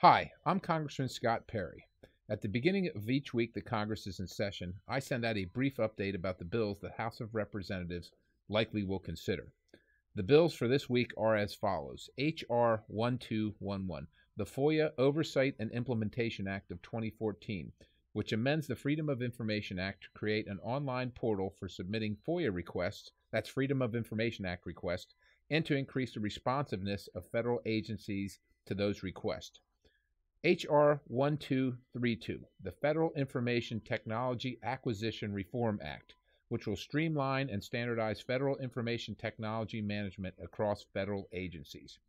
Hi, I'm Congressman Scott Perry. At the beginning of each week that Congress is in session, I send out a brief update about the bills the House of Representatives likely will consider. The bills for this week are as follows: H.R. 1211, the FOIA Oversight and Implementation Act of 2014, which amends the Freedom of Information Act to create an online portal for submitting FOIA requests, that's Freedom of Information Act requests, and to increase the responsiveness of federal agencies to those requests. H.R. 1232, the Federal Information Technology Acquisition Reform Act, which will streamline and standardize federal information technology management across federal agencies.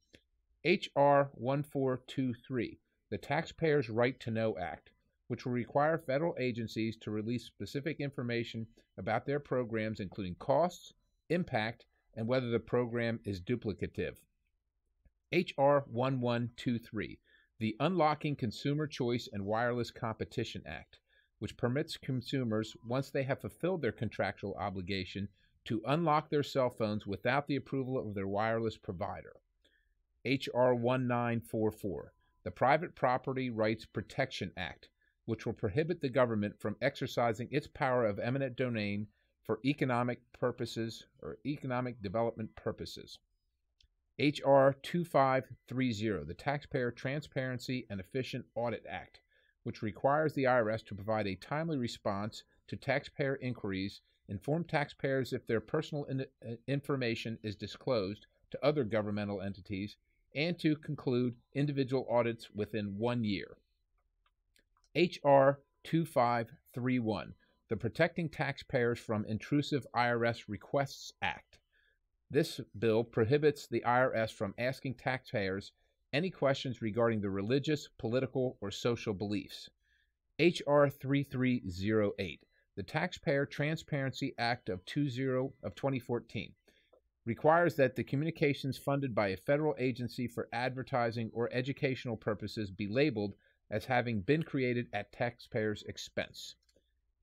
H.R. 1423, the Taxpayers' Right to Know Act, which will require federal agencies to release specific information about their programs, including costs, impact, and whether the program is duplicative. H.R. 1123, the Unlocking Consumer Choice and Wireless Competition Act, which permits consumers, once they have fulfilled their contractual obligation, to unlock their cell phones without the approval of their wireless provider. H.R. 1944, the Private Property Rights Protection Act, which will prohibit the government from exercising its power of eminent domain for economic purposes or economic development purposes. H.R. 2530, the Taxpayer Transparency and Efficient Audit Act, which requires the IRS to provide a timely response to taxpayer inquiries, inform taxpayers if their personal information is disclosed to other governmental entities, and to conclude individual audits within 1 year. H.R. 2531, the Protecting Taxpayers from Intrusive IRS Requests Act. This bill prohibits the IRS from asking taxpayers any questions regarding their religious, political, or social beliefs. H.R. 3308, the Taxpayer Transparency Act of 2014, requires that the communications funded by a federal agency for advertising or educational purposes be labeled as having been created at taxpayers' expense.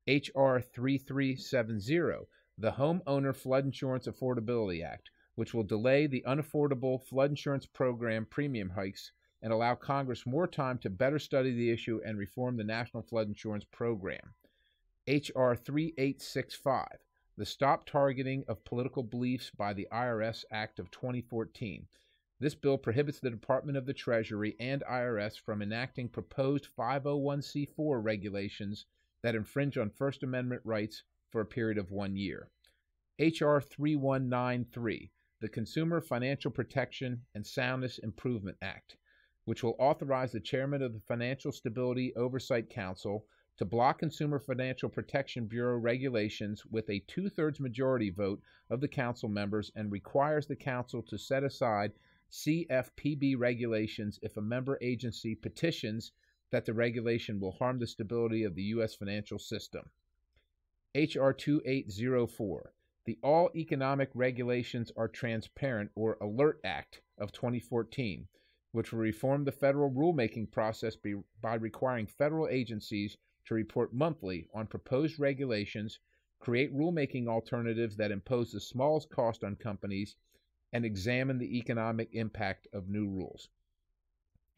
H.R. 3370, the Homeowner Flood Insurance Affordability Act, which will delay the unaffordable flood insurance program premium hikes and allow Congress more time to better study the issue and reform the National Flood Insurance Program. H.R. 3865, the Stop Targeting of Political Beliefs by the IRS Act of 2014. This bill prohibits the Department of the Treasury and IRS from enacting proposed 501c4 regulations that infringe on First Amendment rights for a period of 1 year. H.R. 3193, the Consumer Financial Protection and Soundness Improvement Act, which will authorize the chairman of the Financial Stability Oversight Council to block Consumer Financial Protection Bureau regulations with a 2/3 majority vote of the council members, and requires the council to set aside CFPB regulations if a member agency petitions that the regulation will harm the stability of the U.S. financial system. H.R. 2804, the All Economic Regulations Are Transparent or ALERT Act of 2014, which will reform the federal rulemaking process by requiring federal agencies to report monthly on proposed regulations, create rulemaking alternatives that impose the smallest cost on companies, and examine the economic impact of new rules.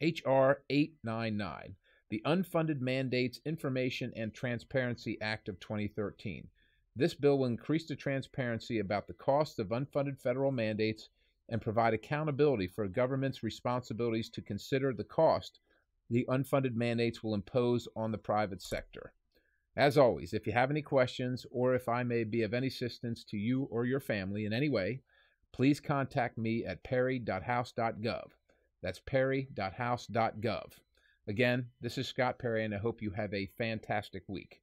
H.R. 899, the Unfunded Mandates Information and Transparency Act of 2013. This bill will increase the transparency about the costs of unfunded federal mandates and provide accountability for government's responsibilities to consider the cost the unfunded mandates will impose on the private sector. As always, if you have any questions or if I may be of any assistance to you or your family in any way, please contact me at perry.house.gov. That's perry.house.gov. Again, this is Scott Perry, and I hope you have a fantastic week.